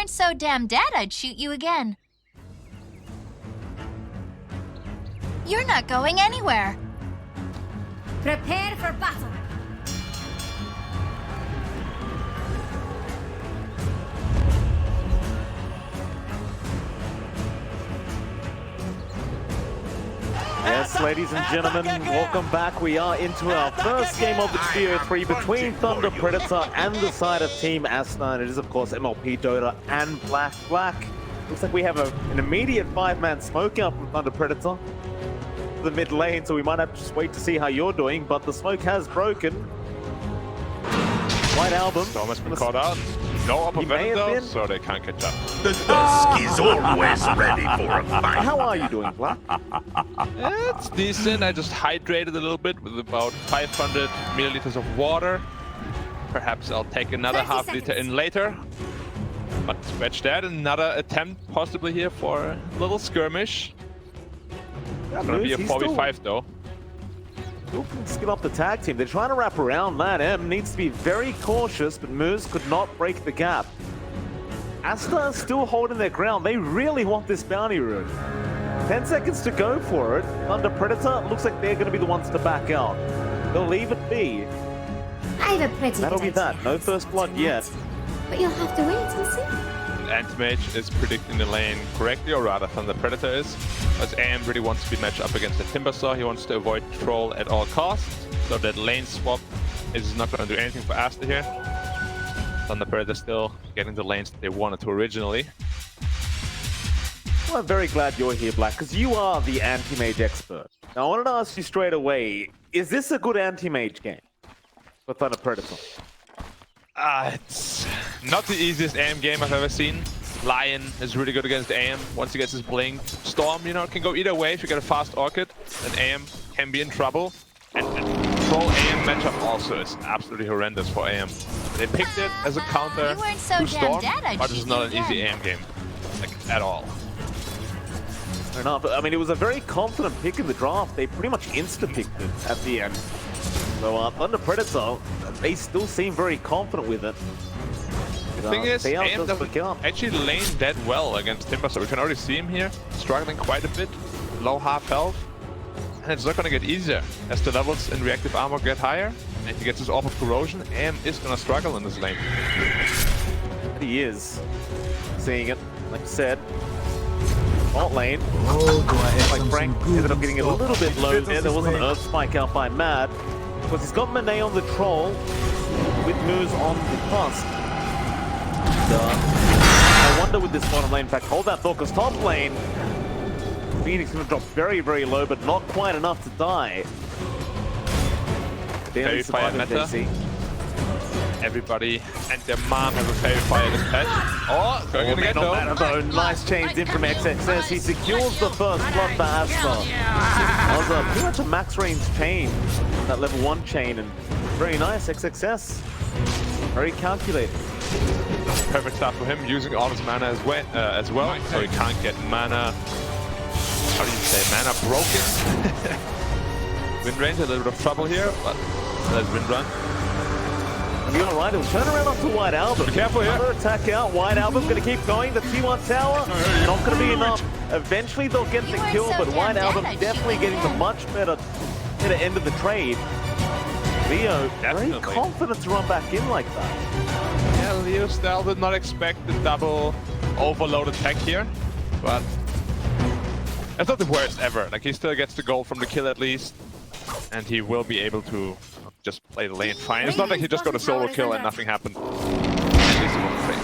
weren't so damn dead, I'd shoot you again. You're not going anywhere. Prepare for battle. Yes, ladies and gentlemen, welcome back. We are into our first game of the TO3 between Thunder Predator and the side of Team ASTER. It is, of course, MLP Dota and Black. Looks like we have an immediate 5-man smoke out from Thunder Predator. The mid lane, so we might have to just wait to see how you're doing, but the smoke has broken. White Album. Storm has been caught out. No upper venom though, so they can't catch up. The dusk is always ready for a fight. How are you doing, Black? It's decent. I just hydrated a little bit with about 500 milliliters of water. Perhaps I'll take another half liter in later. But scratch that. Another attempt possibly here for a little skirmish. It's gonna be a 4v5 though. Still can skill up the tag team. They're trying to wrap around that. M needs to be very cautious, but Moose could not break the gap. ASTER is still holding their ground. They really want this bounty rune. 10 seconds to go for it. Thunder Predator looks like they're going to be the ones to back out. They'll leave it be. I have a pretty That'll be that. No first blood yet. But you'll have to wait and see. Anti-Mage is predicting the lane correctly, or rather Thunder Predator is. As AM really wants to be matched up against the Timbersaw, he wants to avoid Troll at all costs. So that lane swap is not going to do anything for ASTER here. Thunder Predator still getting the lanes that they wanted to originally. Well, I'm very glad you're here, Black, because you are the anti-mage expert. Now, I wanted to ask you straight away, is this a good anti-mage game for Thunder Predator? It's not the easiest AM game I've ever seen. Lion is really good against AM once he gets his blink. Storm, you know, can go either way. If you get a fast Orchid, then AM can be in trouble. And Troll AM matchup also is absolutely horrendous for AM. They picked it as a counter to Storm, but it's not an easy AM game, like, at all. Fair enough. I mean, it was a very confident pick in the draft. They pretty much insta-picked it at the end. So Thunder Predator, they still seem very confident with it. The thing is, AM doesn't actually lane that well against Timbersaw. We can already see him here, struggling quite a bit, low half health. And it's not going to get easier. As the levels in reactive armor get higher, and he gets his Orb of Corrosion, AM is going to struggle in this lane. But he is. Seeing it, like I said. Alt lane. Like Frank ended up getting a little bit low there. There was an Earth Spike out by Mad. Because he's got Monet on the Troll, with Moose on the Tusk. I wonder with this bottom lane, in fact, hold that thought, because top lane, Phoenix going to drop very, very low, but not quite enough to die. Fairy Fire meta. Everybody and their mom have a Fairy Fire this patch. Oh, going in again though. Nice chains in from XXS. He secures the first blood for ASTER. That was pretty much a max range chain, that level 1 chain, and very nice XXS. Very calculated. Perfect start for him, using all his mana as well, so he can't get mana. How do you say, mana broken? Wind range, a little bit of trouble here, but there's Wind Run. You're right, he'll turn around onto White Album. Be careful here. Another attack out. White Album going to keep going. The T1 tower, not going to be enough. Eventually they'll get the kill, but White Album definitely getting the much better end of the trade. Leo, very confident to run back in like that. Yeah, Leo still did not expect the double overload attack here, but it's not the worst ever. Like, he still gets the goal from the kill at least, and he will be able to just play the lane fine. It's not like he just got a solo kill and nothing happened. At least he won't play.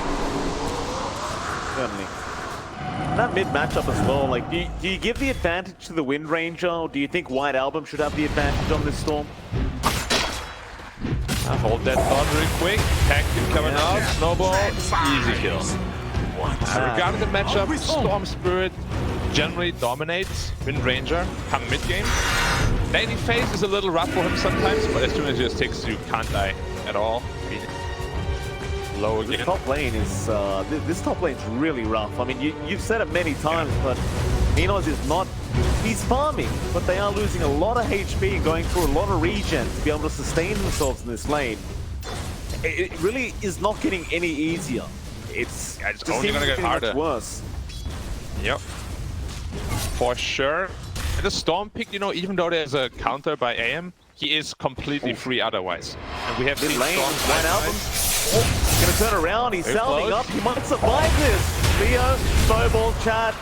Certainly. That mid matchup as well, like, do you give the advantage to the Wind Ranger, or do you think White Album should have the advantage on this Storm? Hold that thought really quick. Tactic coming out. Snowball. Easy kill. Regarding the matchup, Storm Spirit generally dominates Wind Ranger come mid-game. Laning phase is a little rough for him sometimes, but as soon as he just ticks, you can't die at all. Low again. This top lane is this top lane's really rough. I mean, you've said it many times, but Minos is not. He's farming, but they are losing a lot of HP and going through a lot of regen to be able to sustain themselves in this lane. It really is not getting any easier. it's it's only gonna get harder. Worse. Yep. For sure. And the Storm pick, you know, even though there's a counter by AM, he is completely free otherwise. And we have seen Lane, Storm right album. Oh, gonna turn around. He's sounding up. He might survive this. Leo, snowball chat.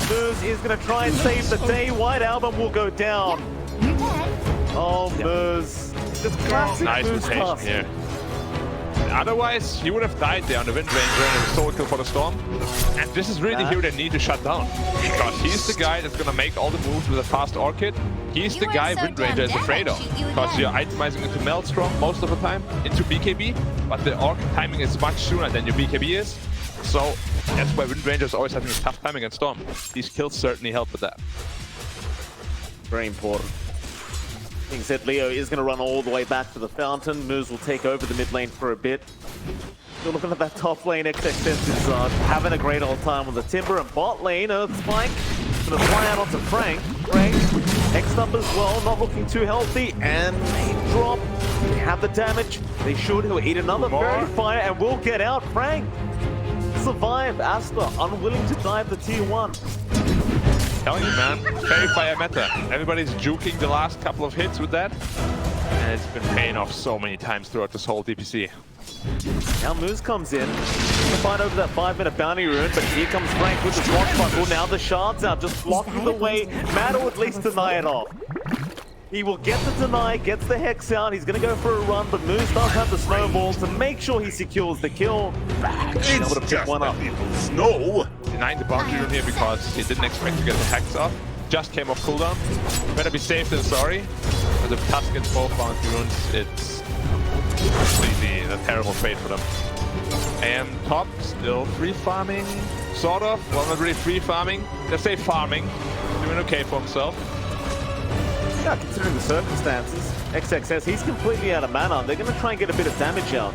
Moose is gonna try and save the day. White album will go down. You're dead. Oh, Moose. Just classic nice Moose rotation pass. here. Otherwise, he would have died there on the Wind Ranger and a solo kill for the Storm. And this is really the hero they need to shut down. Because he's the guy that's gonna make all the moves with a fast Orchid. He's the You guy are so Wind Ranger is damn afraid dead, of. I'd shoot you Because again. you're itemizing into Maelstrom most of the time, into BKB. But the Orchid timing is much sooner than your BKB is. So that's why Wind Ranger is always having a tough time against Storm. These kills certainly help with that. Very important. Being said, Leo is going to run all the way back to the fountain. Moose will take over the mid lane for a bit. Still looking at that top lane. XXS is having a great old time with the Timber and bot lane. Earth Spike going to fly out onto Frank. Frank, X up as well, not looking too healthy. And they drop. They have the damage. They should. He'll eat another Fairy Fire and will get out. Frank survive. Aster unwilling to dive the tier 1. Telling you, man, Fairy Fire meta. Everybody's juking the last couple of hits with that. And it's been paying off so many times throughout this whole DPC. Now Moose comes in to fight over that 5-minute bounty rune, but here comes Frank with the swatch buckle. Now the shards out, just blocking the way. Matt will at least deny it off. He will get the deny, gets the hex out. He's going to go for a run, but Moose does have the snowball to make sure he secures the kill. Being able to pick one up. Snow. Denying the bounty rune here because he didn't expect to get the hex off. Just came off cooldown. Better be safe than sorry. But if Tusk gets both bounty runes, it's completely a terrible trade for them. And top, still free farming, sort of. Well, not really free farming. Let's say farming. Doing okay for himself. Yeah, considering the circumstances. XXS, he's completely out of mana. They're going to try and get a bit of damage out.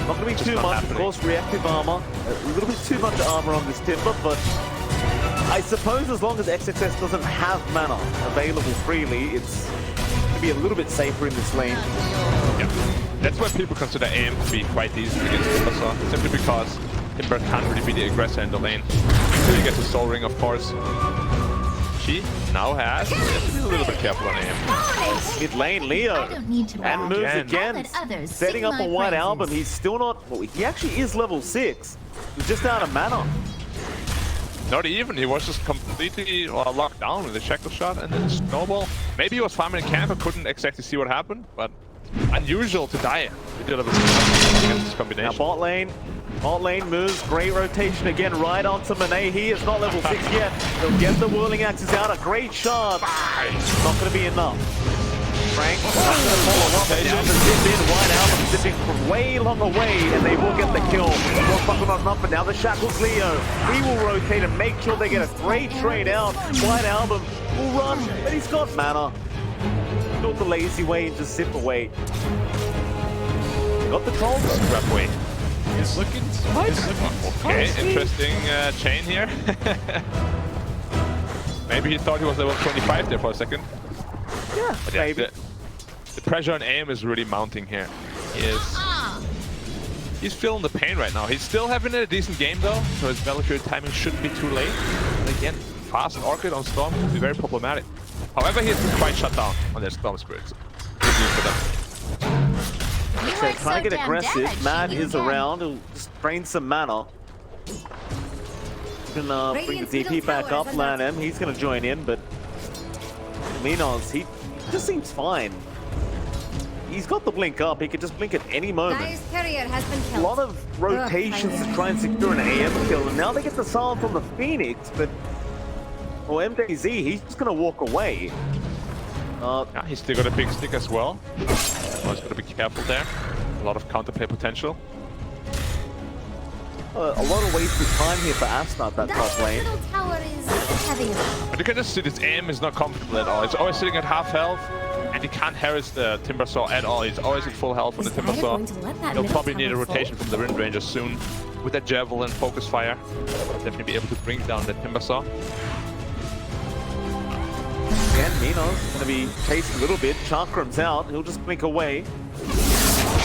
Not going to be too much, of course, reactive armor. A little bit too much armor on this Timber, but I suppose as long as XXS doesn't have mana available freely, it's going to be a little bit safer in this lane. Yeah. That's why people consider AM to be quite decent against Timber, simply because Timber can't really be the aggressor in the lane. Until he gets a Soul Ring, of course. She now has to be a little bit careful on AM. Mid lane, Leo. I don't need to And moves again, Let others setting sing up a my white praises. album. He's still not, well, he actually is level 6. He's just out of mana. Not even, he was just completely locked down with a shackle shot and then snowball. Maybe he was farming in camp and couldn't exactly see what happened, but unusual to die. He did a bit against this combination. Now bot lane moves, great rotation again, right onto Monet. He is not level 6 yet. He'll get the whirling axes out, a great shard. Not going to be enough. Frank, not going to follow up, and down to zip in. White Album zipping from way along away, and they will get the kill. Not buckle not enough, but now the Shackles Leo. He will rotate and make sure they get a great trade out. White Album will run, but he's got mana. Not the lazy way and just zip away. Got the trolls. Grab away. It's looking Okay, interesting chain here. Maybe he thought he was level 25 there for a second. Yeah, But yeah, maybe. the pressure on aim is really mounting here. He's feeling the pain right now. He's still having a decent game though, so his Battlefield timing shouldn't be too late. But again, fast Orchid on Storm could be very problematic. However, he has been quite shut down on their Storm Spirits. Good news for them. You So are trying to get damn aggressive. dead, Matt shoot you is again. around. He'll just drain some mana. Can bring the DP back up. Lan he's going to join in, but Minos, he just seems fine. He's got the blink up. He could just blink at any moment. Dire's courier has been A killed. lot of rotations to try and secure an AM kill, and now they get the silent from the Phoenix, but for MDZ, he's just going to walk away. Yeah, he's still got a big stick as well. Always got to be careful there. A lot of counterplay potential. A lot of wasted time here for Asna at that top Dire's lane. middle tower is heavy enough. But you can just see this aim is not comfortable at all. He's always sitting at half health, and he can't harass the Timber Saw at all. He's always at full health on the Is Timber Dire Saw. going to let that He'll middle probably need a tower fall? rotation from the Wind Ranger soon. With that Javelin Focus Fire, definitely be able to bring down the Timber Saw. Again, Minos going to be chased a little bit. Chakram's out. He'll just blink away.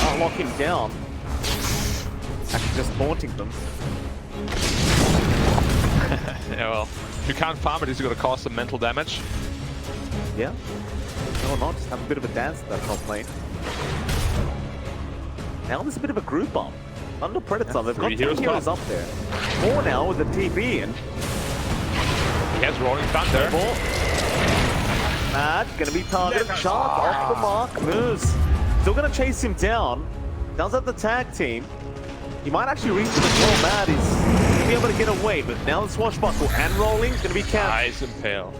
I'll lock him down. Actually just taunting them. Yeah, well, if you can't farm it, it's going to cause some mental damage. Yeah. No, not. Just have a bit of a dance at that top lane. Now there's a bit of a group up. Thunder Predator, they've got 2 heroes up there. 4 now with the TP in. He has Rolling Thunder. More. Mad, gonna be targeted. Shark off the mark. Moves. Still gonna chase him down. Does have the tag team. He might actually reach him as well. Mad is gonna be able to get away, but now the swashbuckle and rolling is gonna be capped. Nice impale.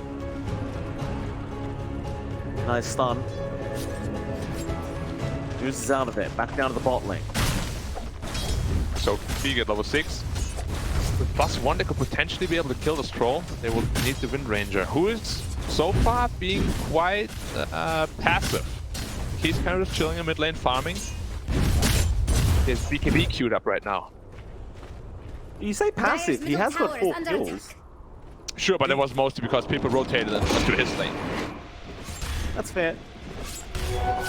Nice stun. Goose is out of it. Back down to the bot lane. So big at level 6. With +1, they could potentially be able to kill this troll. They will need the Wind Ranger, who is so far being quite passive. He's kind of just chilling in mid lane farming. There's BKB queued up right now. You say passive, he has got 4 kills. Sure, but it was mostly because people rotated into his lane. That's fair.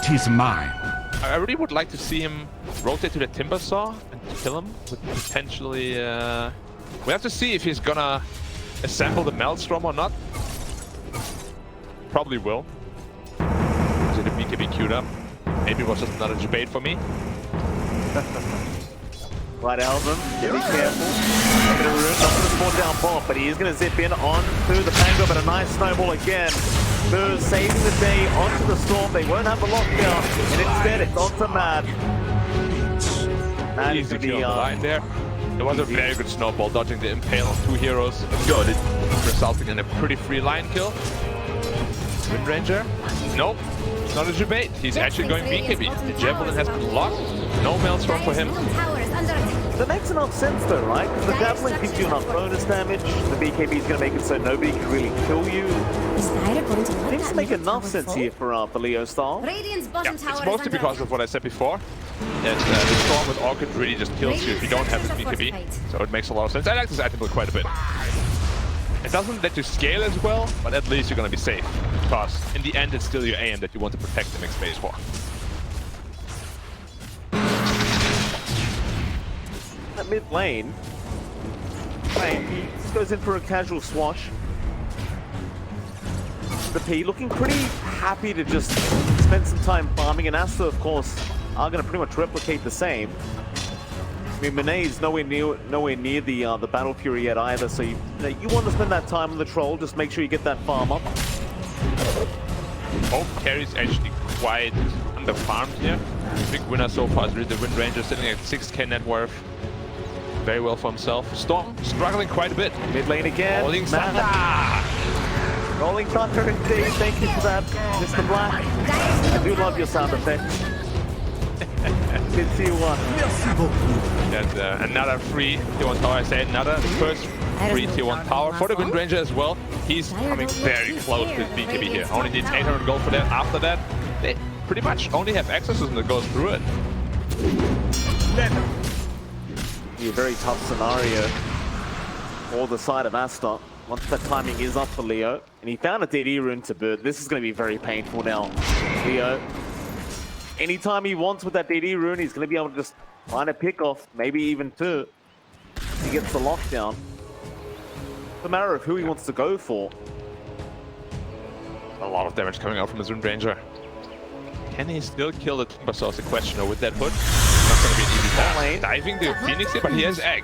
'Tis mine. I really would like to see him rotate to the Timber Saw and kill him with potentially... we have to see if he's gonna assemble the Maelstrom or not. Probably will. Is it a BKB queued up? Maybe it was just another debate for me. Right, Alvin, be careful. Not gonna spawn down bot, but he is gonna zip in on through the Pango, but a nice snowball again. Boo saving the day onto the storm. They won't have the lockdown, and instead it's onto Mad. Mad is Easy the kill on the line there. It was a very good snowball, dodging the impale on 2 heroes. Got it. Resulting in a pretty free line kill. Wind Ranger? Nope. It's not a debate. He's actually going BKB. The Javelin has been locked. No Maelstrom for him. That makes enough sense though, right? Because the Javelin gives you enough bonus damage. The BKB is going to make it so nobody can really kill you. Things make enough sense here for Leo style. Yeah, it's mostly because of what I said before. That the Storm with Orchid really just kills you if you don't have his BKB. So it makes a lot of sense. I like this item quite a bit. It doesn't let you scale as well, but at least you're going to be safe. Because in the end, it's still your AM that you want to protect the next phase for. At mid lane, he just goes in for a casual swash. The P looking pretty happy to just spend some time farming, and ASTER, of course, are going to pretty much replicate the same. I mean, Monet's nowhere near the Battle Fury yet either, so you want to spend that time on the troll. Just make sure you get that farm up. Both carries actually quite under-farmed here. Big winner so far is really the Wind Ranger, sitting at 6k net worth. Very well for himself. Storm struggling quite a bit. Mid lane again. Rolling Thunder. Rolling Thunder indeed. Thank you for that, Mr. Black. I do love your sound effects. Mid tier 1. And another free tier 1 tower. I say another. The first free tier 1 tower for the Wind Ranger as well. He's coming very close with BKB here. Only needs 800 gold for that. After that, they pretty much only have exorcism that goes through it. Be a very tough scenario for the side of ASTER. Once the timing is up for Leo, and he found a DD rune to bird. This is going to be very painful now. Leo, anytime he wants with that DD rune, he's going to be able to just find a pick off, maybe even 2. He gets the lockdown. It's a matter of who he wants to go for. A lot of damage coming out from his Wind Ranger. Can he still kill the Timber Saw is the question, or with that hood? Not going to be an easy task. Diving the Phoenix here, but he has Egg.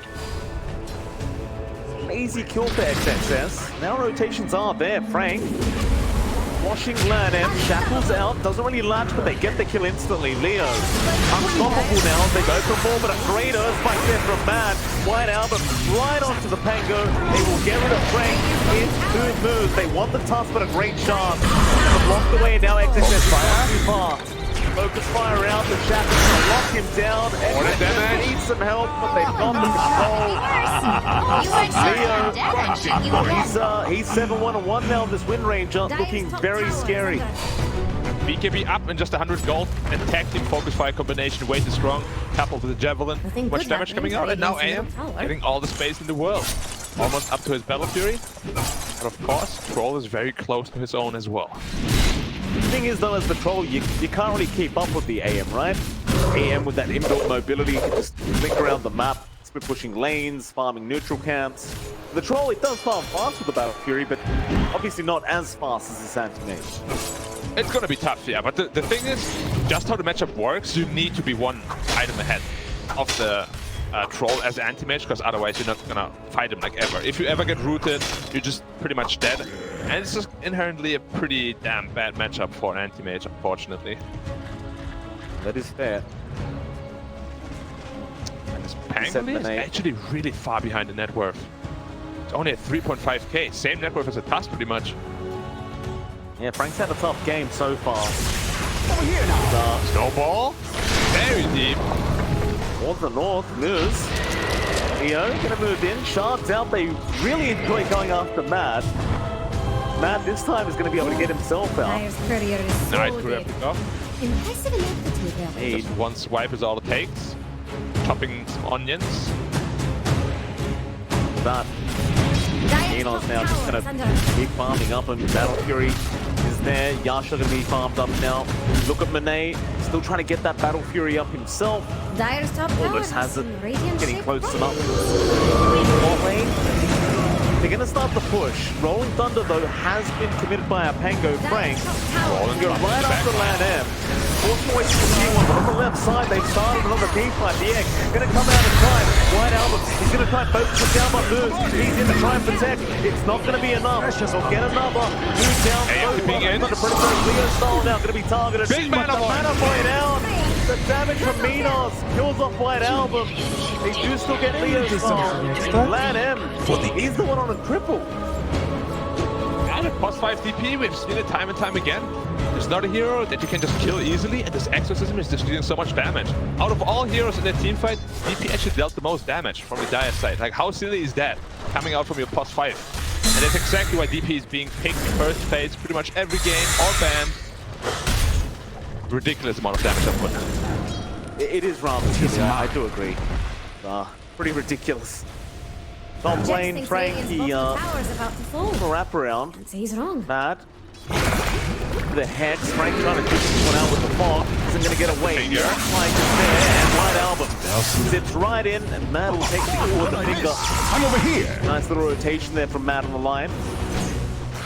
Easy kill for XXS. Now rotations are there. Frank washing Lernem, shackles out, doesn't really latch, but they get the kill instantly. Leo unstoppable now as they go for more, but a great earth spike there from Mad. White Albert right onto the Pango. They will get rid of Frank in 2 moves. They want the tusk, but a great chance. Blocked away now. XXS far too far. Focus fire out, the shackles to lock him down. XXS needs some help, but they've got the control. Leo, he's 7-1-1 now. This Wind Ranger looking very scary. BKB up in just 100 gold, and tag team focus fire combination way too strong, coupled with the Javelin. Much damage coming out, and now AM getting all the space in the world. Almost up to his Battle Fury. But of course, Troll is very close to his own as well. The thing is though, as the troll, you can't really keep up with the AM, right? AM with that inbuilt mobility can just link around the map, split pushing lanes, farming neutral camps. The Troll, it does farm fast with the Battle Fury, but obviously not as fast as this anti-mage. It's gonna be tough, yeah, but the thing is, just how the matchup works, you need to be one item ahead of the Troll as anti-mage, because otherwise you're not gonna fight him like ever. If you ever get rooted, you're just pretty much dead. And it's just inherently a pretty damn bad matchup for an anti-mage, unfortunately. That is fair. And this Pangolin is actually really far behind the net worth. It's only at 3.5k, same net worth as a Tusk pretty much. Yeah, Frank's had a tough game so far. Over here now. Snowball, very deep. Towards the north, Luz. Leo gonna move in, Sharks out. They really enjoy going after Mad. Mad this time is gonna be able to get himself out. Dire's courier is so Nice dead. grab pick off. Impressive ineptitude there. Hey, Just one swipe is all it takes. Chopping some onions. that Dire's Enos top now just tower gonna is under keep farming up, and Battle Fury is there. Yasha gonna be farmed up now. Look at Monet, still trying to get that Battle Fury up himself. Dire's top tower Almost has it. some radiant Getting shape close enough. problems. Bot lane. They're gonna start the push. Rolling Thunder though has been committed by our Pango Frank. Dire's top tower Rolling is You're under right after Land M. Forcing away from the T1, but on the left side they've started another team fight. The ENG gonna come out and try. White Album, he's gonna try and focus it down by Moves. He's in to try and protect. It's not gonna be enough. He'll get another. Move down. being in. Under Predator. Leo style now gonna be targeted. Big But the Mana Void. Mana Void out. The damage from Minos kills off White Album. They do still get Leo style. Land M, he's the one on a triple. And a +5 DP, we've seen it time and time again. There's not a hero that you can just kill easily, and this Exorcism is just dealing so much damage. Out of all heroes in the teamfight, DP actually dealt the most damage from the Dire side. Like, how silly is that? Coming out from your +5. And that's exactly why DP is being picked first phase pretty much every game, or banned. Ridiculous amount of damage output. It is rather silly, I do agree. Pretty ridiculous. Top Jax lane, thinks Frank, Radiant's the bottom tower's about to fall. wraparound. And so he's wrong. Mad. The Hex, Frank trying to ditch this one out with the fog. Isn't going to get away. Finger. Flank is there, and White Album zips right in, and Mad will take the kill with the finger. I'm over here. Nice little rotation there from Mad on the line.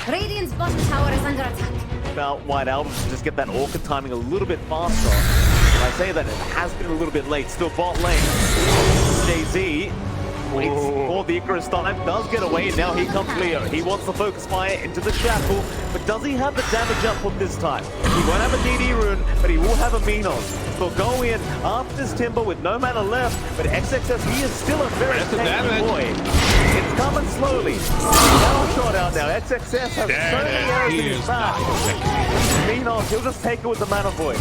Radiant's bottom tower is under attack. About White Album to just get that Orchid timing a little bit faster. And I say that it has been a little bit late. Still bot lane. Jay-Z waits for the Icarus time, does get away, and now here comes Leo. He wants to focus fire into the Shackle, but does he have the damage output this time? He won't have a DD rune, but he will have a Minos. He'll go in after this Timber with no mana left, but XXS, he is still a very That's the tanky damage. boy. It's coming slowly. Now shot out now. XXS has so many arrows in his back. Minos, he'll just take it with the Mana Void.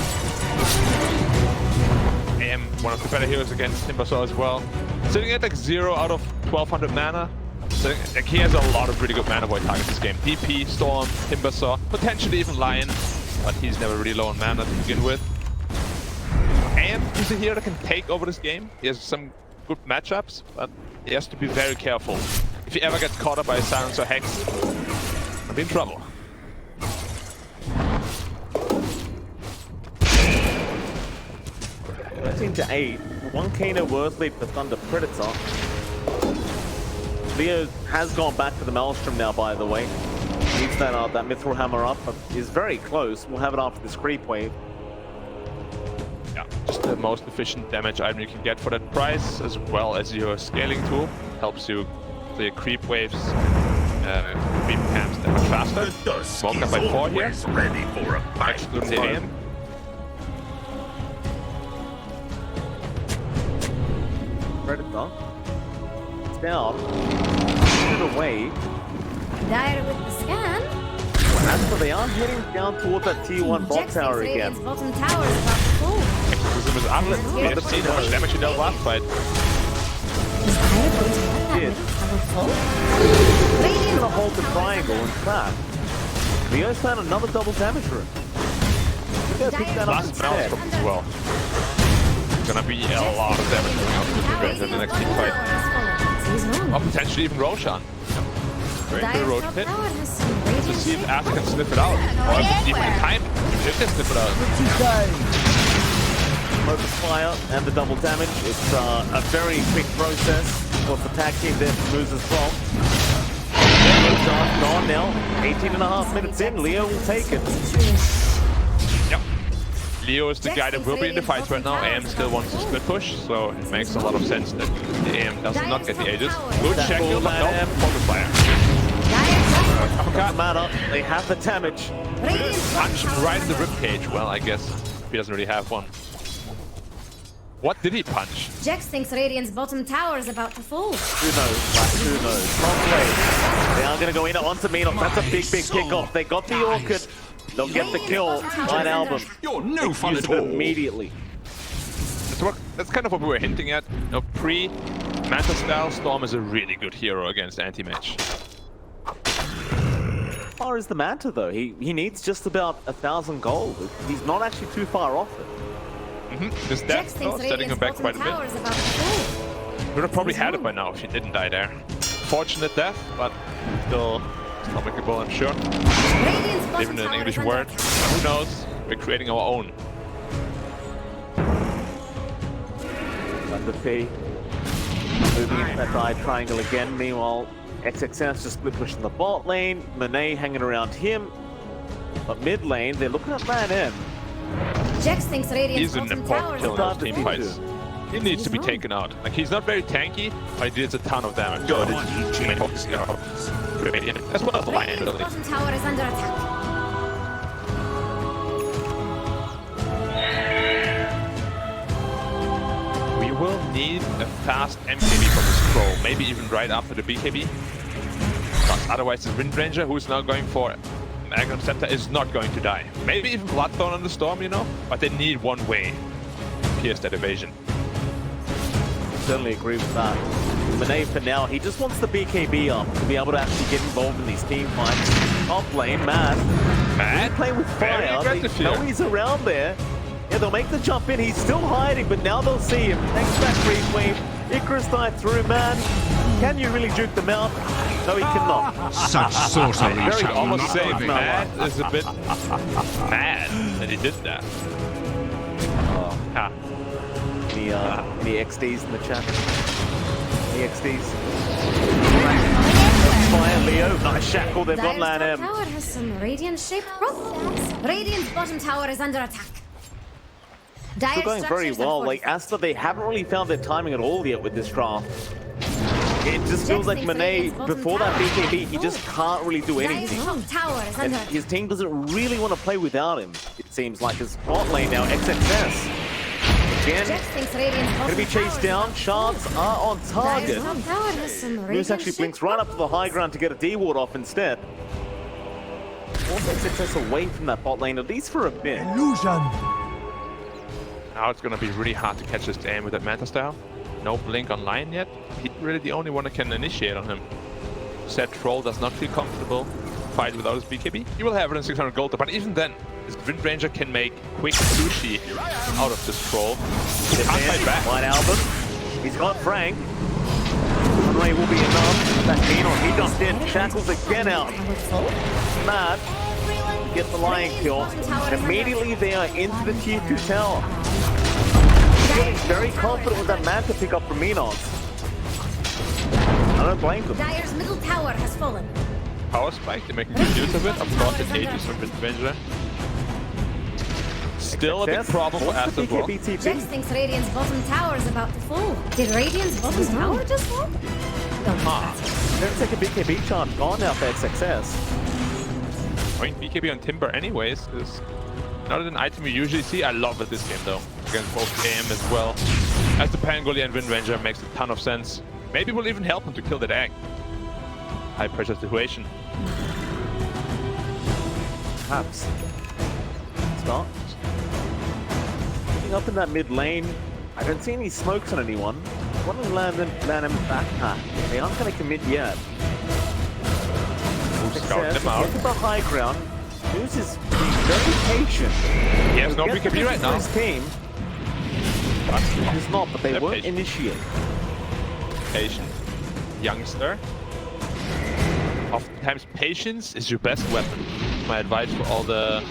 AM, one of the better heroes against Timbersaw as well. Sitting at like 0 out of 1200 mana. So like, he has a lot of really good mana void targets this game. DP, Storm, Timbersaw, potentially even Lion, but he's never really low on mana to begin with. AM is a hero that can take over this game. He has some good matchups, but he has to be very careful. If he ever gets caught up by a Silence or Hex, he'll be in trouble. 13-8, 1k no worth lead for Thunder Predator. Leo has gone back for the Maelstrom now, by the way. Needs that Mithril Hammer up, but is very close. We'll have it after this creep wave. Yeah, just the most efficient damage item you can get for that price, as well as your scaling tool. Helps you clear creep waves, creep camps that much faster. Smoke up by 4 here. Ready for a fight. Excluding the AM. Predator. It's down. Shoot it away. Dire with the scan. As for they are heading down towards that T1 bot Jax tower thinks again. Radiant's bottom tower is about to fall. Exorcism is unless we have seen how much damage he dealt last fight. Is Dire going to let that Did. tower fall? He's Radiant's gonna bottom hold the tower is triangle, under in fact. Leo's found another double damage room. We're gonna pick that up Last instead. Maelstrom as well. It's gonna be a lot of damage coming out of this in the next team fight. Or potentially even Roshan. Going to the road pit to see if Aster can sniff it out. Or if it's even in time, if they can sniff it out. focus fire and the double damage. It's a very quick process. Of course, the tag team there moves as well. Gone now. 18.5 minutes in. Leo will take it. Yep. Leo is the guy that will be in the fights right now. AM still wants to split push, so it makes a lot of sense that the AM does not get the Aegis. Good check, but no focus fire. Doesn't matter. They have the damage. Punch right in the ribcage. Well, I guess he doesn't really have one. What did he punch? Jax thinks Radiant's bottom tower is about to fall. Who knows? Like, who knows? Top lane. They are going to go in onto Minox. That's a big kickoff. They got the Orchid. They'll get the kill. White Album. You're no fun Use at it all. immediately. That's kind of what we were hinting at. You know, pre-Manta style, Storm is a really good hero against anti-mage. As far as the Manta, though, he needs just about 1,000 gold. He's not actually too far off it. This death though, setting him back quite a bit. Would have probably had it by now if she didn't die there. Fortunate death, but still stomachable, I'm sure. Even an English word. Who knows? We're creating our own. Under P. Moving into that dive triangle again. Meanwhile, XXS just split pushing the bot lane. Monet hanging around him. But mid lane, they're looking at Man M. Jax thinks Radiant's He's an bottom important tower is kill in about those to team fall. fights. He needs to be taken out. Like, he's not very tanky, but he deals a ton of damage. Good. As well as Lion, Radiant's really. bottom tower is under attack. We will need a fast MKB from this troll, maybe even right after the BKB. But otherwise, the Wind Ranger, who's now going for Magnum Scepter, is not going to die. Maybe even Bloodthorn on the Storm, you know? But they need one way to pierce that evasion. Certainly agree with that. Monet, for now, he just wants the BKB up to be able to actually get involved in these team fights. Top lane, Matt. Matt, Playing with very fire. They aggressive know here. he's around there. Yeah, they'll make the jump in. He's still hiding, but now they'll see him. Thanks to that creep wave. Icarus died through, man. Can you really juke them out? No, he cannot. Such sorcery Very shall almost not saved, be. man. Matt is a bit mad that he did that. Ha. Any XDs in the chat? Any XDs? Fire Leo. Nice shackle. They've got Dire's Lan top M. tower has some radiant-shaped problems. Radiant's bottom tower is under attack. Dire Still going very structures are well. Like, fortified. ASTER, they haven't really found their timing at all yet with this draft. It just feels like Monet, before that BKB, he just can't really do Dire's anything. top tower is And under attack. his team doesn't really want to play without him. It seems like his bot lane now, XXS. Again, Jax thinks Radiant's gonna bottom be chased tower down. Shards are on is target. Dire's top tower has some Moose actually blinks right up to the high ground to get a D-ward off instead. Also XXS away from that bot lane, at least for a bit. Now it's gonna be really hard to catch this aim with that Manta style. No blink on Lion yet. He's really the only one that can initiate on him. Said Troll does not feel comfortable fight without his BKB. He will have it in 600 gold, but even then, this Wind Ranger can make quick sushi out of this Troll. He can't fight back. White Album. He's got Frank. One way will be enough. That Xenon, he jumped in. Shackles again out. Mad. Get the Lion kill. Immediately they are into the tier 2 tower. Feeling very confident with that Manta pick up from Minos. I don't blame them. Dire's middle tower has fallen. Power spike, they're making good use of it. Of course, it ages from Wind Ranger. Still a big problem for What's ASTER the as well. BKB TP? Jax thinks Radiant's bottom tower is about to fall. Did Radiant's bottom tower just fall? Don't Let's take a BKB charge. Gone now for XXS. I mean, BKB on Timber anyways is not an item you usually see. I love it this game though, against both AM as well. As the Pangolier and Wind Ranger makes a ton of sense. Maybe we'll even help him to kill that egg. High pressure situation. Perhaps. Start. Looking up in that mid lane. I don't see any smokes on anyone. One of land him back. They aren't going to commit yet. Scout them out. Get to the high ground. Moose is being very patient. He has no Get the BKB right for now. his team. It's not, but they They're won't patient. initiate. Patient. Youngster. Oftentimes patience is your best weapon. My advice for all the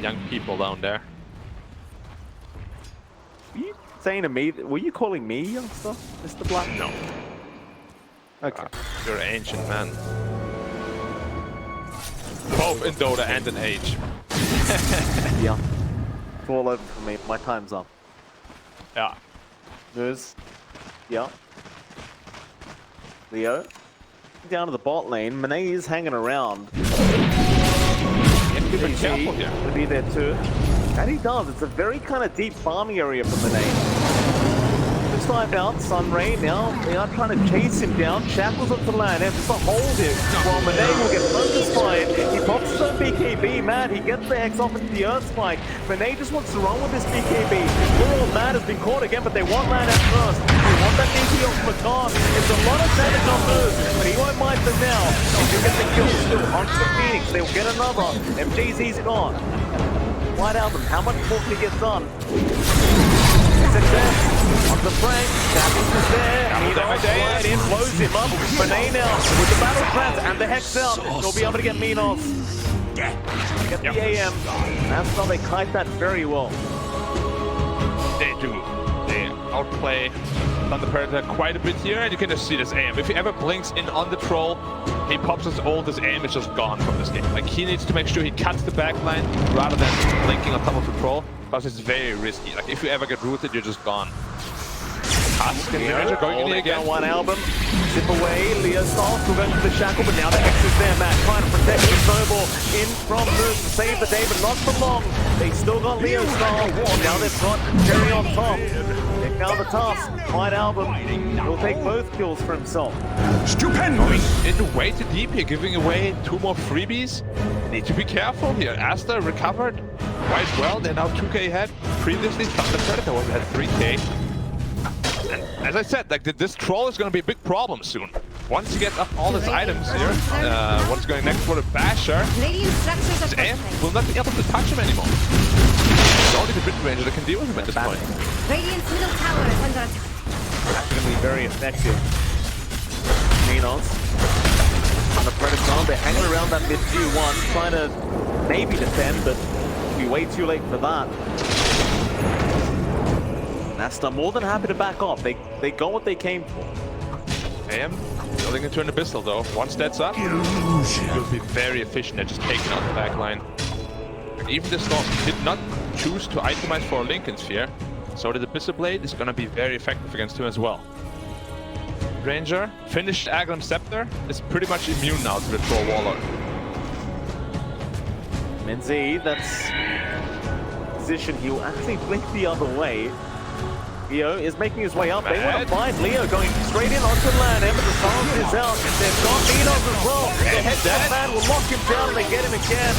young people down there. you saying to me, were you calling me youngster, Mr. Black? No. Okay. You're an ancient man. Both in Dota and in age. Yeah. It's all over for me. My time's up. Yeah. News. Yeah. Leo. Down to the bot lane. Monet is hanging around. Be careful here. To be there too. And he does. It's a very kind of deep farming area for Monet. Just dive out, Sunray now. They are trying to chase him down. Shackles up the land. Has to hold it. While Monet will get thunderspied. He pops his own BKB. Mad. He gets the Hex off into the Earth Spike. Monet just wants to run with this BKB. Poor old Mad has been caught again, but they want land at first. They want that DP off Macan. It's a lot of damage on Moose, but he won't mind them now. He can get the kill still onto the Phoenix. They'll get another. MJZ's gone. White Album, how much more can he get done? Success on the Frank. Shackles is there. He knows right in, blows him up. Monet now with the battle trance and the Hex out. He'll be able to get Minos. Get the AM. That's how they kite that very well. They do. They outplay Thunder Predator quite a bit here, and you can just see this AM. If he ever blinks in on the troll, he pops his ult, this AM is just gone from this game. Like, he needs to make sure he cuts the backline rather than blinking on top of the troll, because it's very risky. Like, if you ever get rooted, you're just gone. Husk and Ranger going in here again. One album. Zip away. Leo Star still going to the shackle, but now the Hex is there. Matt trying to protect the snowball in from Moose to save the day, but not for long. They still got Leo Star. Now they've got Jerry on top. They found the task. White Album will take both kills for himself. Stupendous! Into way too deep here, giving away 2 more freebies. Need to be careful here. ASTER recovered quite well. They're now 2k ahead. Previously, Thunder Predator was at 3k. And as I said, like this troll is going to be a big problem soon. Once he gets up all his items here, what's going next for the Basher, his AM will not be able to touch him anymore. It's only the mid-ranger that can deal with him at this point. Radiant's middle tower is under attack. That's going to be very effective. Minos. On the Predator, they're hanging around that mid G1, trying to maybe defend, but it'll be way too late for that. Nasta more than happy to back off. They got what they came for. AM building into an Abyssal though. Once that's up, he'll be very efficient at just taking out the back line. And even the Storm did not choose to itemize for a Lincoln Sphere, so the Abyssal Blade is going to be very effective against him as well. Ranger, finished Aghanim Scepter, is pretty much immune now to the Troll Warlord. Menzi, that's position. He will actually blink the other way. Leo is making his way up. They want to find Leo going straight in onto land. Emma, the silence is out. They've got Minos as well. The headset man will lock him down and they get him again.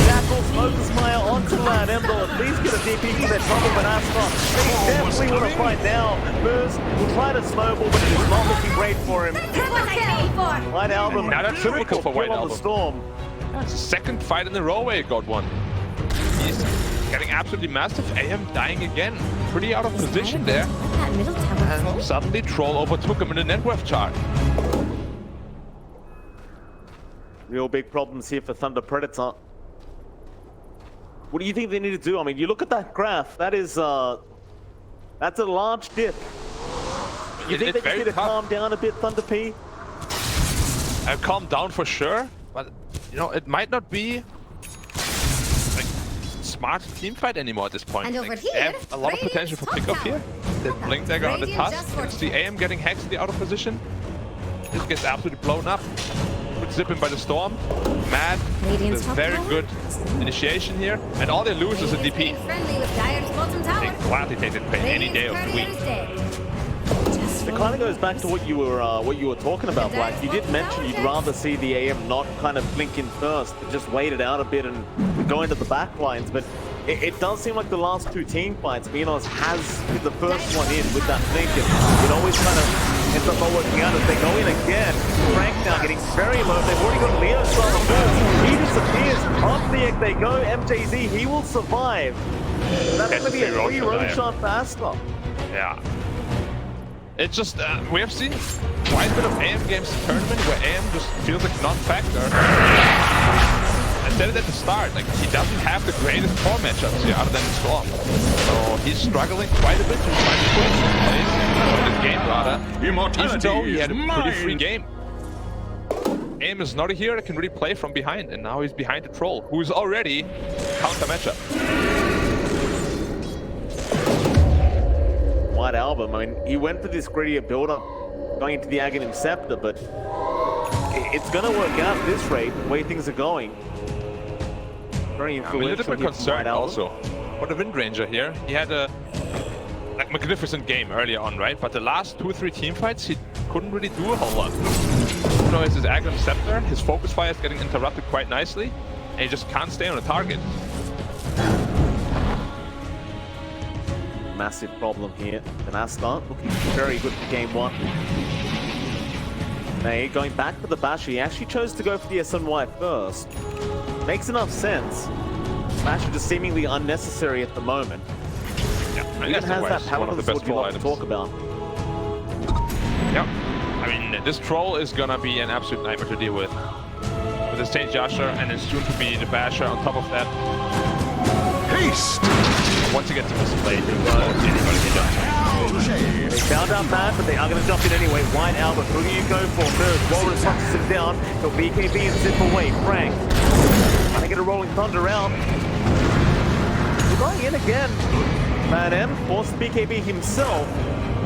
Jackal, Smoker's Fire onto land. Emma at least get a DP for their trouble, but ASTER, they definitely want to fight now. Moose will try to snowball, but it is not looking great for him. White Album, Now that's typical for White on Album. the Storm. That's the second fight in a row where he got one. He's getting absolutely massive. AM dying again. Pretty out of position there. That middle tower And suddenly Troll overtook him in the net worth chart. Real big problems here for Thunder Predator. What do you think they need to do? I mean, you look at that graph. That is, that's a large dip. You think they just need to calm down a bit, Thunder P? Calm down for sure, but you know it might not be like smart team fight anymore at this point. And like, over here, they have a lot of potential for pickup here. The Blink Dagger on the Tusk. You see AM getting Hexed out of position. This gets absolutely blown up. Good zipping by the Storm. Mad. A very good initiation here. And all they lose is a DP. They gladly take that pain any day of the week. It kind of goes back to what you were talking about, Black. You did mention you'd rather see the AM not kind of blink in first, but just wait it out a bit and go into the back lines. But it does seem like the last 2 team fights, Minos has hit the first one in with that blink, and it always kind of ends up not working out as they go in again. Frank now getting very low. They've already got Leo on the first. He disappears. Off the egg they go. MJZ, he will survive. That's going to be a 3-row shot for ASTER. Yeah. It's just, we have seen quite a bit of AM games in tournament where AM just feels like non-factor. And said it at the start, like he doesn't have the greatest core matchups here other than the Storm. So he's struggling quite a bit to try to put his place in this game rather. Even though he had a pretty free game. Aim is not a hero that can really play from behind, and now he's behind the Troll, who is already counter matchup. White Album, I mean, he went for this grittier build-up going into the Aghanim Scepter, but it's going to work out at this rate, the way things are going. Very influential. I'm a little bit concerned also for the Wind Ranger here. He had a magnificent game earlier on, right? But the last 2 or 3 team fights, he couldn't really do a whole lot. You know, it's his Aghanim Scepter, his focus fire is getting interrupted quite nicely, and he just can't stay on the target. Massive problem here. And ASTER looking very good for game 1. Nay, going back for the Basher, he actually chose to go for the SNY first. Makes enough sense. Basher just seemingly unnecessary at the moment. Yeah, He has that powerful sword you love to talk about. Yep. I mean, this Troll is gonna be an absolute nightmare to deal with. With the Saint Yasher and then soon to be the Basher on top of that. Haste! Once he gets to this play, anybody can jump. They found out bad, but they are going to jump in anyway. White Albert, who do you go for first? Walrus knocks him down. He'll BKB and zip away. Frank. Trying to get a Rolling Thunder out. He's going in again. Man M forced the BKB himself.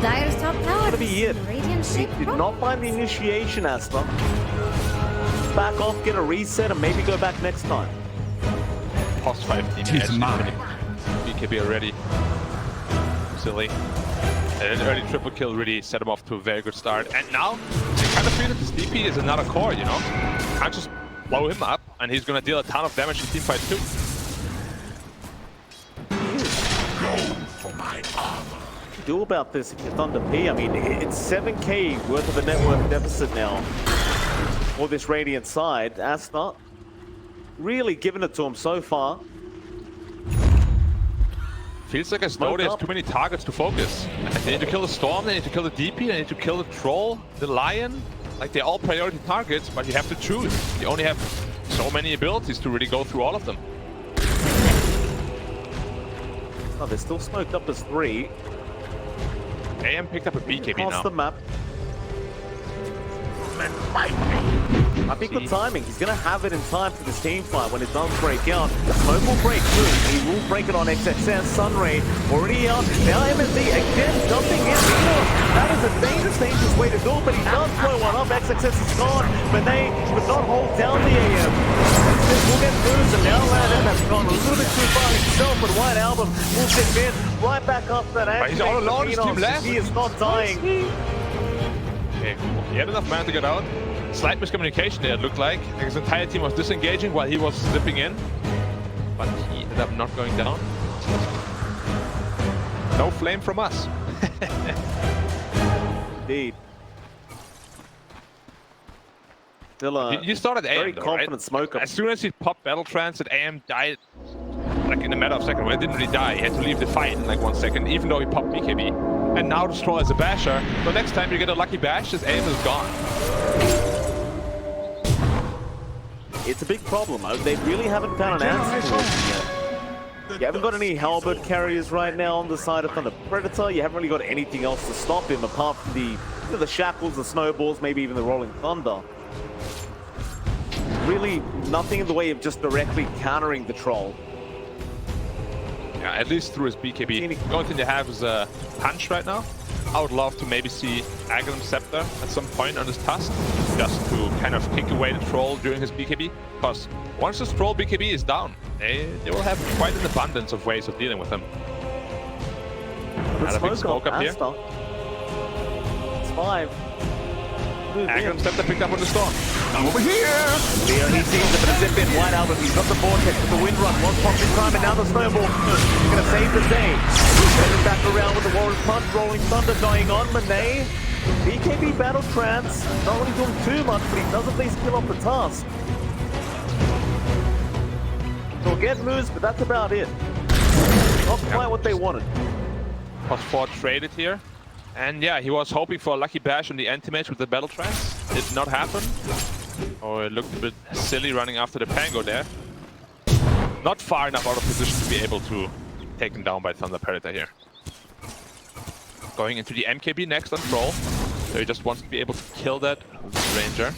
Dire's top tower. That'll be it. Radiant shape. Did not find the initiation, ASTER. Back off, get a reset, and maybe go back next time. Post 5 team BKB already. Silly. And an early triple kill really set him off to a very good start. And now, I kind of feel that this DP is another core, you know? Can't just blow him up, and he's gonna deal a ton of damage in teamfights too. What do you do about this if you're Thunder P? I mean, it's 7k worth of a net worth deficit now for this Radiant side. ASTER really giving it to him so far. Feels like as though there's too many targets to focus. They need to kill the Storm, they need to kill the DP, they need to kill the Troll, the Lion. Like, they're all priority targets, but you have to choose. You only have so many abilities to really go through all of them. Oh, they're still smoked up as 3. AM picked up a BKB now. Across the map. I think good timing. He's going to have it in time for this team fight when it does break out. Smoke will break through. He will break it on XXS. Sunray already out. Now MSD again jumping in. That is a dangerous way to do it, but he does throw one up. XXS is gone, but they could not hold down the AM. This will get through, so now Land has gone a little bit too far himself, but White Album will zip in right back up that angle. He's all alone, his team left. He is not dying. Okay, he had enough mana to get out. Slight miscommunication there, it looked like. His entire team was disengaging while he was zipping in. But he ended up not going down. No flame from us. Indeed. Still You started AM, very though, confident right? smoker. As soon as he popped Battle Trance, and AM died like in a matter of seconds. Well, it didn't really die. He had to leave the fight in like 1 second, even though he popped BKB. And now the Troll as a basher. So next time you get a lucky bash, his AM is gone. It's a big problem. They really haven't found an answer to it yet. You haven't got any halberd carriers right now on the side of Thunder Predator. You haven't really got anything else to stop him apart from the shackles, the snowballs, maybe even the rolling thunder. Really nothing in the way of just directly countering the Troll. Yeah, at least through his BKB. The only thing they have is a punch right now. I would love to maybe see Aghanim Scepter at some point on his tusk, just to kind of kick away the Troll during his BKB. Because once this Troll BKB is down, they will have quite an abundance of ways of dealing with him. Good A big smoke up here. ASTER. It's 5. Aghanim Scepter picked up on the Storm. Over here! Leo, he sees it, but a zip in. White Albert, he's got the vortex with the wind run. One pops in time, and now the snowball. He's going to save the day. Turning back around with the Warrior's Punch, Rolling Thunder going on. Monet, BKB Battle Trance, not really doing too much, but he does at least kill off the task. He'll get moves, but that's about it. Not quite what they wanted. +4 traded here. And yeah, he was hoping for a lucky bash on the anti-mage with the Battle Trance. Did not happen. Oh, it looked a bit silly running after the Pango there. not far enough out of position to be able to take him down by Thunder Predator here. Going into the MKB next on Troll. So he just wants to be able to kill that Ranger.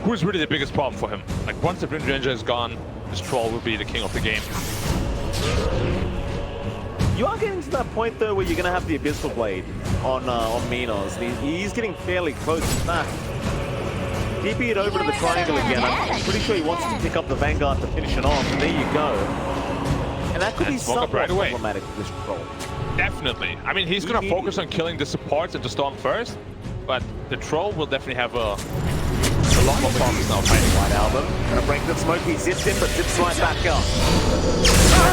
Who is really the biggest problem for him? Like once the Wind Ranger is gone, this Troll will be the king of the game. You are getting to that point though where you're going to have the Abyssal Blade on Minos. He's getting fairly close to that. DP it over to the triangle again. I'm pretty sure he wants to pick up the Vanguard to finish it off. And there you go. And that could be somewhat right away. problematic for this Troll. Definitely. I mean, he's going to focus on killing the supports and the Storm first, but the Troll will definitely have a lot more problems now fighting. White Album. Gonna break the smoke. He zips in, but zips right back up.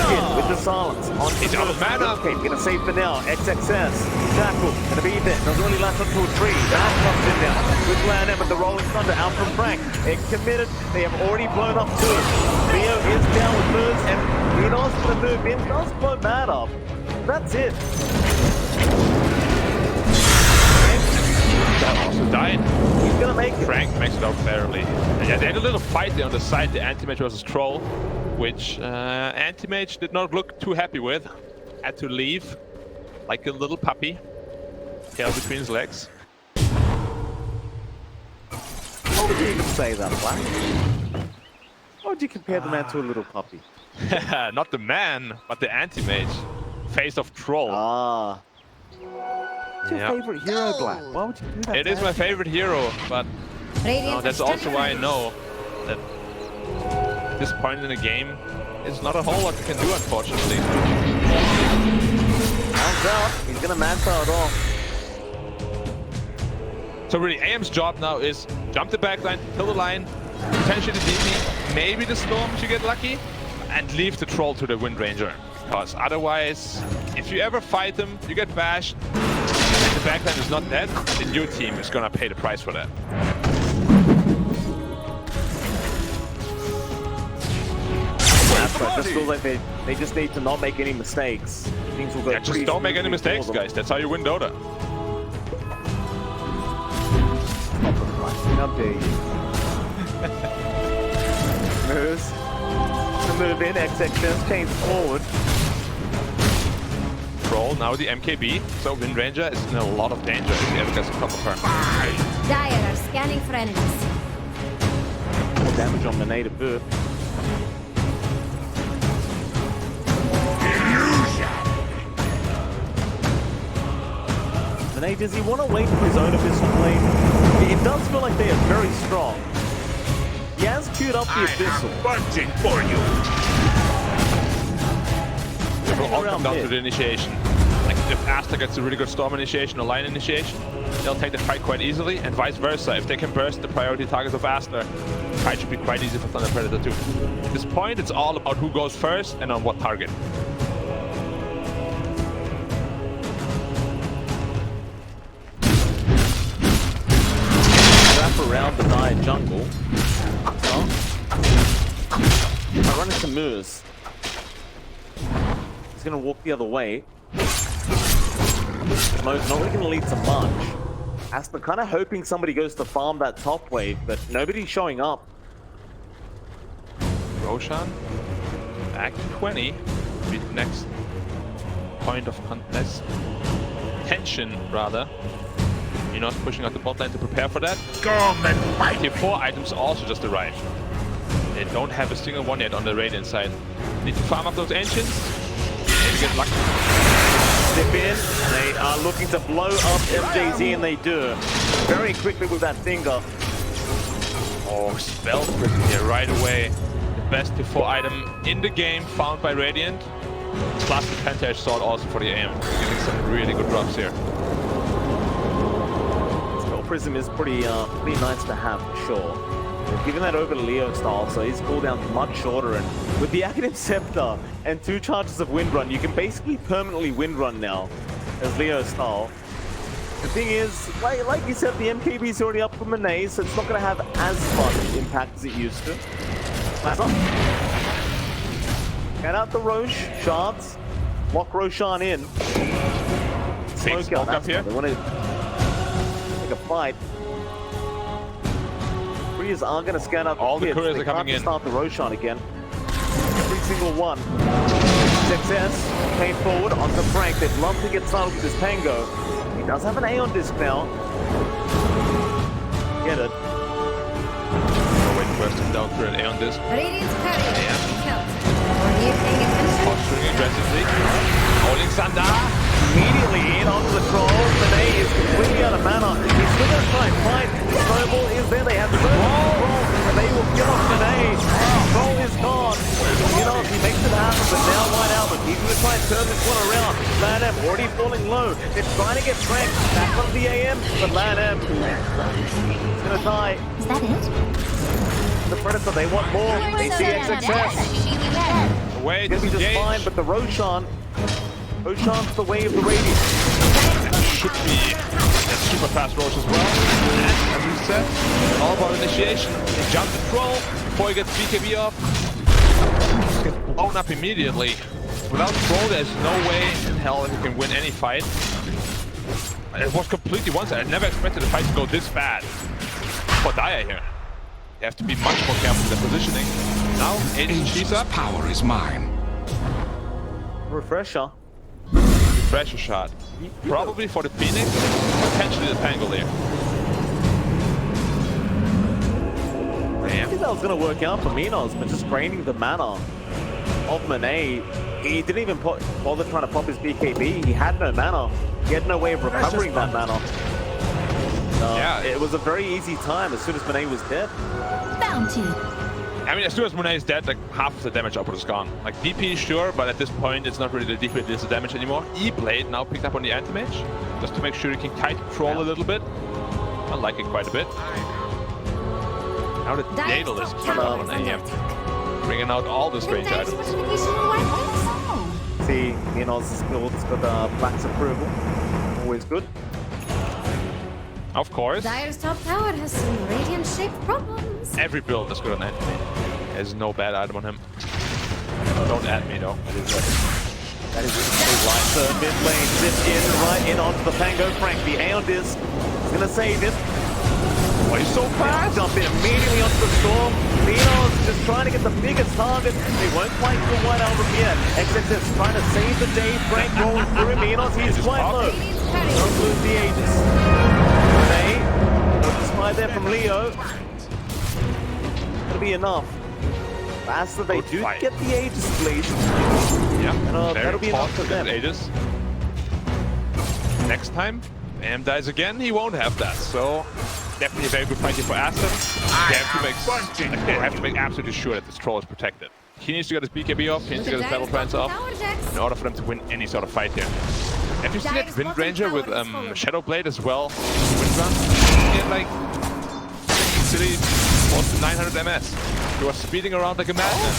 In with the silence. On He's out of mana. Okay, gonna save for now. XXS. Jackal. Gonna be there. Doesn't really last until 3. That comes in now. Good plan in with the Rolling Thunder out from Frank. Egg committed. They have already blown up 2. Leo is down with birds, and Minos gonna move in. Does blow Mad up. That's it. That also died. He's gonna make it. Frank makes it out barely. And yeah, they had a little fight there on the side, the Anti-Mage versus Troll, which Anti-Mage did not look too happy with. Had to leave like a little puppy, tail between his legs. How would you even say that, Black? How would you compare the man to a little puppy? Not the man, but the Anti-Mage. Face of Troll. Ah. What's your favorite hero, Black? Why would you do that? It is my favorite hero, but that's also why I know that at this point in the game, there's not a whole lot you can do, unfortunately. Hands out. He's gonna manpower it off. So really, AM's job now is jump the backline, kill the line, potentially the DP, maybe the Storm if you get lucky, and leave the Troll to the Wind Ranger. Because otherwise, if you ever fight them, you get bashed, and the backline is not dead, then your team is gonna pay the price for that. I just feel like they just need to not make any mistakes. Things will go. Yeah, just don't make any mistakes, guys. That's how you win Dota. How dare you? Moves. To move in, XXS chains forward. Troll, now the MKB. So Wind Ranger is in a lot of danger if he ever gets a top of her. Dire are scanning for enemies. More damage on the native bird. Does he want to wait for his own Abyssal Blade? It does feel like they are very strong. He has queued up the Abyssal. Bunting for you. It will all come down to the initiation. Like if ASTER gets a really good Storm initiation or Line initiation, they'll take the fight quite easily, and vice versa. If they can burst the priority targets of ASTER, the fight should be quite easy for Thunder Predator too. At this point, it's all about who goes first and on what target. Around the Dire jungle. Oh. I run into Moose. He's gonna walk the other way. Mo's not really gonna lead to much. ASTER kind of hoping somebody goes to farm that top wave, but nobody's showing up. Roshan, back to 20. Be the next point of contest. Tension, rather. You're not pushing out the bot lane to prepare for that. Come and fight. Tier 4 items also just arrived. They don't have a single one yet on the Radiant side. Need to farm up those ancients. Maybe get lucky. Step in. They are looking to blow up MJZ, and they do. Very quickly with that finger. Oh, Spell Prison here right away. The best tier 4 item in the game found by Radiant. Plus the Penta-Edge Sword also for the AM. Giving some really good drops here. Prism is pretty nice to have for sure. They've given that over to Leo style, so his cooldown's much shorter, and with the Academ Scepter and 2 charges of Wind Run, you can basically permanently Wind Run now as Leo style. The thing is, like you said, the MKB's already up for Monet, so it's not going to have as much impact as it used to. That's up. Get out the Roche, shards, lock Roshan in. Smoke out up here. They want to a fight. Couriers are going to scan out all the couriers are coming in. Start the Roshan again. every single one. Success came forward onto Frank. They'd love to get started with this Pango. He does have an A on disc now. Get it. Wait first and down through an A on disc. Radiant's courier has been killed. Are you paying attention? Posturing aggressively. Holding Sanda. Immediately in onto the troll. Monet is completely out of mana. He's still going to try and fight. Snowball is there. They have Snowball. And they will kill off Monet. Troll is gone. You know, he makes it happen, but now White Albert. He's going to try and turn this one around. LAN-M already falling low. They're trying to get Frank back on the AM, but LAN-M is going to die. Is that it? The Predator, they want more. They see XXS. The way It's going to be just disengage. fine, but the Roshan. Roshan's the way of the Radiant. Should be a super fast Roche as well. And as we said, all about initiation. They jump the troll before he gets BKB off. Gets blown up immediately. Without troll, there's no way in hell that he can win any fight. It was completely one-sided. I never expected the fight to go this bad. For Dire here. You have to be much more careful with their positioning. Now, Aegis she's up. Power is mine. Refresher. Pressure shot. Probably for the Phoenix, potentially the Pangolier. I think that was going to work out for Minos, but just draining the mana of Monet. He didn't even bother trying to pop his BKB. He had no mana. He had no way of recovering that mana. Yeah. It was a very easy time as soon as Monet was dead. Bounty. I mean, as soon as Monet is dead, like half of the damage output is gone. Like DP, sure, but at this point, it's not really the DP that is the damage anymore. E-Blade now picked up on the anti-mage, just to make sure you can kite troll a little bit. I like it quite a bit. Now the Daedalus coming up on AM, bringing out all the strange Thanks items. for the notification on Wi-Fi. See, Minos' build's got Black's approval. Always good. Of course, Dire's top tower has some radiant-shaped problems. every build is good on anti. There's no bad item on him. Don't add me though. That is a right to mid lane. Zip in, right in onto the Pango. Frank, the Aeon Disc is going to save it. Oh, he's so fast! Jump in immediately onto the storm. Minos just trying to get the biggest target. They won't quite kill White Album yet. XXS trying to save the day. Frank rolling through Minos. He's quite low. Don't lose the Aegis. They, good spy there from Leo. That'll be enough. Faster they Good do fight. get the Aegis, please. Yeah, that'll be enough for them. Aegis. Next time, AM dies again, he won't have that. So definitely a very good fight here for ASTER. They have to make absolutely sure that this troll is protected. He needs to get his BKB off, he needs to get his battle plans off in order for them to win any sort of fight here. Have you seen that Wind Ranger with Shadow Blade as well? Wind Run? You get like silly close to 900 MS. He was speeding around like a madman.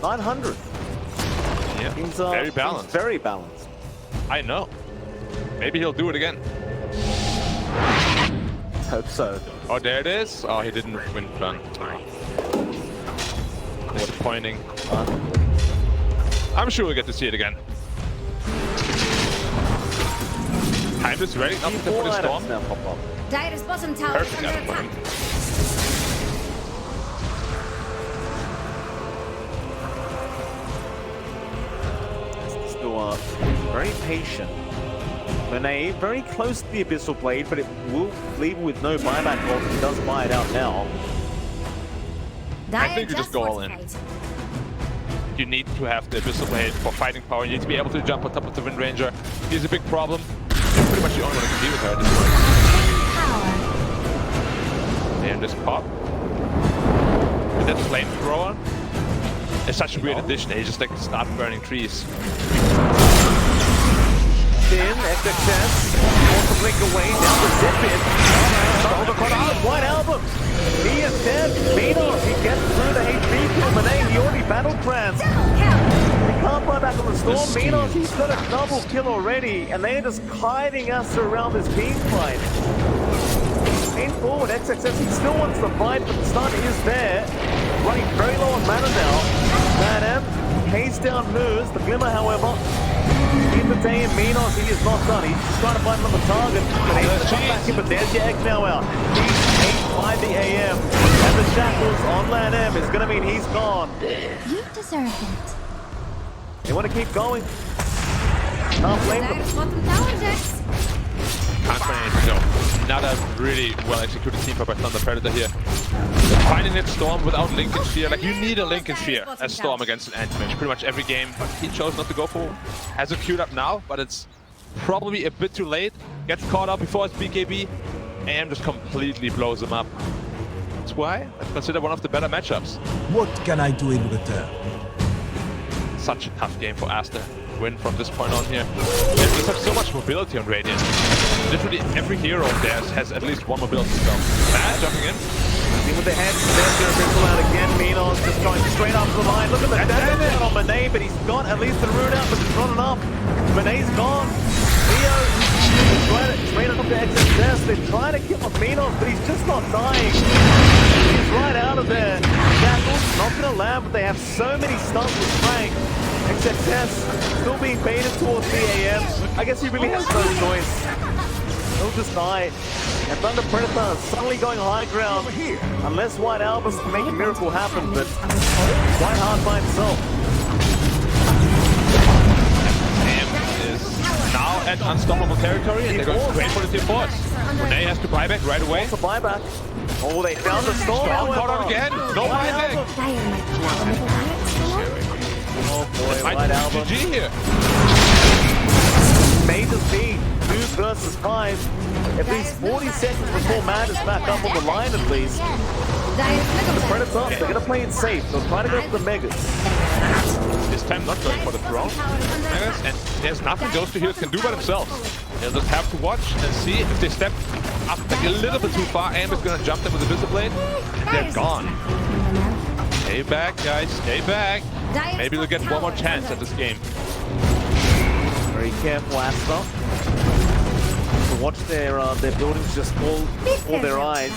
900. Yeah, Seems, very balanced. Seems very balanced. I know. Maybe he'll do it again. Hope so. Oh, there it is. Oh, he didn't win run. Disappointing. I'm sure we'll get to see it again. Time is ready up for the storm. Now pop up. Dire's bottom tower is Perfect under item for him. attack. Still very patient. Monet very close to the Abyssal Blade, but it will leave with no buyback roll. He does buy it out now. I think you just go all in. You need to have the Abyssal Blade for fighting power. You need to be able to jump on top of the Wind Ranger. He's a big problem. You're pretty much the only one who can deal with her at this point. And this pop. With that flamethrower. It's such a weird addition. He just like start burning trees. In, XXS, wants to blink away, now the zip in. White Album, he is dead. Minos, he gets through the HP kill. Monet, he already battle trans. He can't buy back on the storm. Minos, he's got a double kill already, and they're just hiding us around this team fight. In forward, XXS, he still wants the fight, but the stun is there. Running very low on mana now. LAN-M, Case down Moose. The Glimmer, however, in the day in Minos, he is not done. He's just trying to find another target. But he's going to come back in, but there's your egg now out. He's ate by the AM. And the shackles on Lan M is going to mean he's gone. You deserve it. They want to keep going. Can't blame them. Dire's bottom tower, Jax. Can't find anything though. Not a really well executed team by Thunder Predator here. Finding it Storm without Link and Sphere. Like, you need a Link and Sphere as Storm against an anti-mage pretty much every game, but he chose not to go for. Has it queued up now, but it's probably a bit too late. Gets caught up before his BKB and just completely blows him up. That's why I consider one of the better matchups. What can I do in return? Such a tough game for ASTER. Win from this point on here. They just have so much mobility on Radiant. Literally every hero of theirs has at least one mobility spell. Matt jumping in. In with the head, there's going to pistol out again. Minos just going straight up the line. Look at the damage down on Monet, but he's got at least the rune out, but it's not enough. Monet's gone. Leo straight up to XSS. They're trying to kill Minos, but he's just not dying. He's right out of there. Shackles not going to land, but they have so many stuns with Frank. XSS still being baited towards the AM. I guess he really has no choice. He'll just die. And Thunder Predator suddenly going high ground. Unless White Albus can make a miracle happen, but White hard by himself. AM is now at unstoppable territory and they're going straight for the tier 4s. Renee has to buy back right away. What's a buyback? Oh, they found the storm. Storm caught out again. No buyback. Dire might be a little bit slow. Oh boy, Might White be Albus. GG here. Made the speed. 2 versus 5. At least 40 seconds before Mad is back up on the line at least. Dire's middle Predators, they're going to play it safe. They'll try to go for the Megas. This time not going for the throne. And there's nothing those two heroes can do by themselves. They'll just have to watch and see if they step up like a little bit too far. Am is going to jump them with a Visible Blade. And they're gone. Stay back, guys. Stay back. Maybe they'll get one more chance at this game. Very careful, Asta. To watch their buildings just fall before their eyes.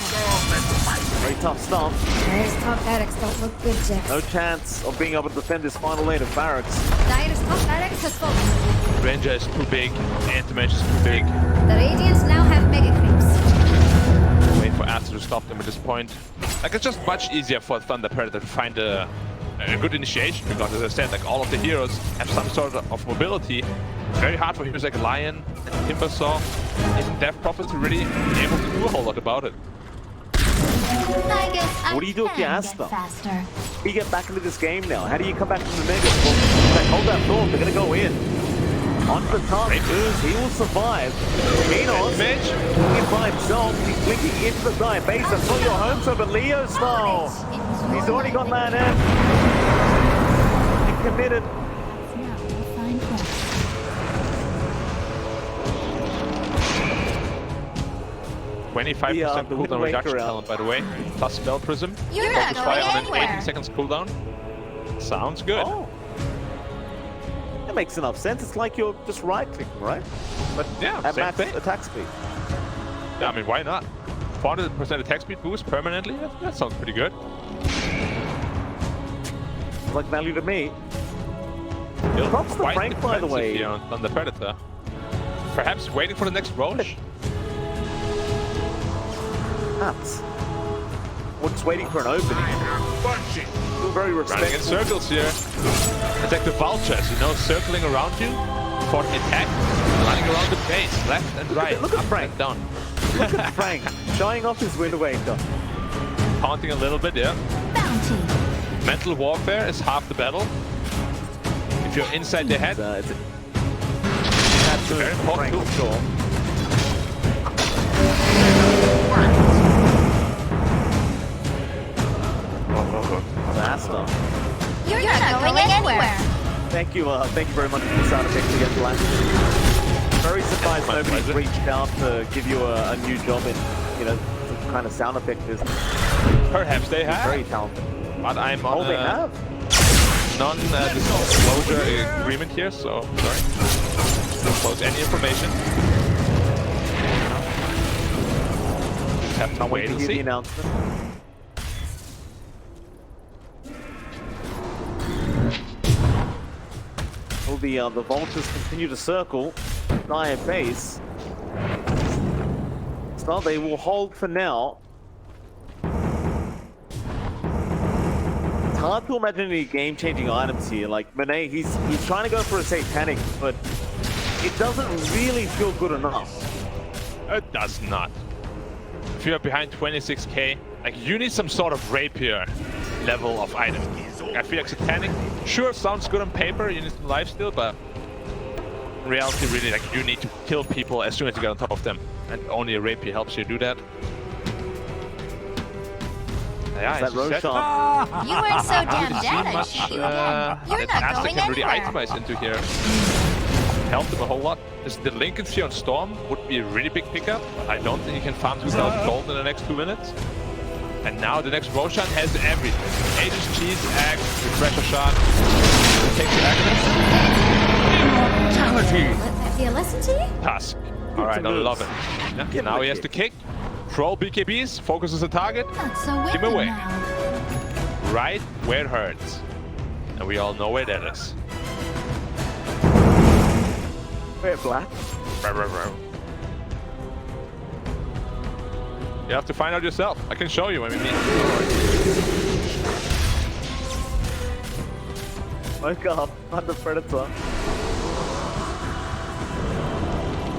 Very tough stomp. Dire's top barracks don't look good, Jax. No chance of being able to defend this final lane of barracks. Dire's top barracks has fallen. Ranger is too big. Anti-Mage is too big. The Radiants now have mega creeps. Wait for Aster to stop them at this point. Like, it's just much easier for Thunder Predator to find a good initiation because, as I said, like all of the heroes have some sort of mobility. Very hard for heroes like Lion and Timbersaw, even Death Prophet to really be able to do a whole lot about it. I guess I What do you do if you can ask get them? faster. You get back into this game now. How do you come back from the Megas? Well, they hold that thought. They're going to go in. On the top, Moose, he will survive. Minos, Mage. in by himself. He's blinking into the side base. That's not your home server, Leo style. He's already got Lan M. He committed. Now we'll find rest. 25% the cooldown Wind Waker reduction out. talent, by the way. Plus Spell Prism. You're not Focus Fire going on an anywhere. 18 seconds cooldown. Sounds good. Oh. That makes enough sense. It's like you're just right-clicking, right? But yeah, At same max thing. attack speed. Yeah, I mean, why not? 400% attack speed boost permanently? That sounds pretty good. Like value to me. Build Props to quite Frank, by the defensive way. here on the Predator. Perhaps waiting for the next Roche. Nuts. We're just waiting for an opening. Still very Running in respectful. circles here. It's like the vultures, you know, circling around you for the attack, running around the base, left and right, look at up Frank. and down. Look at Frank showing off his Wind Waker. Taunting a little bit, yeah. Bounty. Mental warfare is half the battle. If you're inside the head, It's that's very for important Frank, tool. sure. Asta. You're not going anywhere. Thank you very much for the sound effects again, Black. Very surprised My nobody's pleasure. reached out to give you a new job in, you know, some kind of sound effect business. Perhaps they have, Very talented. but I'm on Oh, they have. non-disclosure agreement here, so sorry. Don't disclose any information. Just have to Can't wait wait to and hear the see. announcement. the Vultures continue to circle Dire base. So they will hold for now. It's hard to imagine any game-changing items here. Like Monet, he's trying to go for a Satanic, but it doesn't really feel good enough. It does not. If you're behind 26k, like you need some sort of rapier level of item. I feel like Satanic, sure, sounds good on paper, you need some lifesteal, but in reality, really, like you need to kill people as soon as you get on top of them, and only a rapier helps you do that. Yeah, That as you said, Roshan. You weren't so damn didn't see dead, I much shoot you again. You're that not ASTER going can really anywhere. itemize into here. Helped him a whole lot. The Lincoln Sphere on Storm would be a really big pickup. I don't think he can farm 2,000 gold in the next 2 minutes. And now the next Roshan has everything. Aegis, Cheese, Axe, Refresher Shot. Take the Immortality. Let that be a lesson to you? Tusk. Alright, I love it. Yeah, Give him now a he has kick. to kick. Troll BKBs, focuses the target. Not so Give him wicked away. now. Right where it hurts. And we all know where that is. Where black? You have to find out yourself. I can show you. I mean, Woke up, Thunder Predator.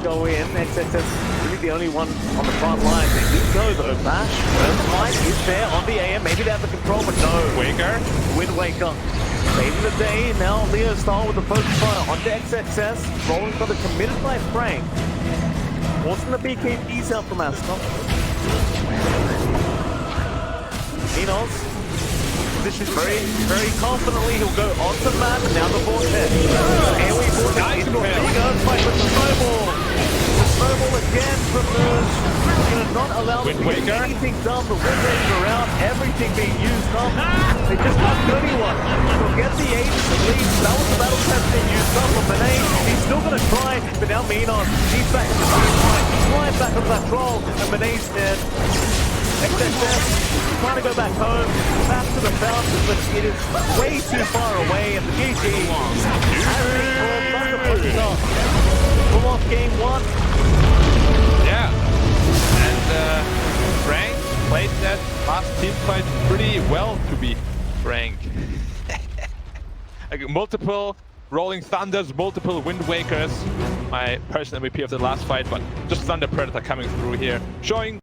Go in, XXS really the only one on the front line. They do go though, Bash. First line is there on the AM, maybe they have the control, but no. Waker. Wind Waker. Saving the day, now Leo Star with the focus fire onto XXS. Rolling for the committed by Frank. Forcing the BKBs out from Aston. Minos. Positions very confidently. He'll go onto the map and now the vortex. AoE vortex into a big earthquake with the snowball. The snowball again from Moose. Gonna not allow them to Wind get Waker. anything done. The wind rays around, everything being used up. They just can't do anyone. They'll get the Aegis at least. That was the battle test being used up on Monet. He's still gonna try, but now Minos. He's back in the team fight. Flying back on that troll, and Monet's dead. XXS trying to go back home, back to the fountain, but it is way too far away, and the GG pull off game one. Yeah. And Frank played that last team fight pretty well, to be frank. Like, multiple Rolling Thunders, multiple Wind Wakers. My personal MVP of the last fight, but just Thunder Predator coming through here, showing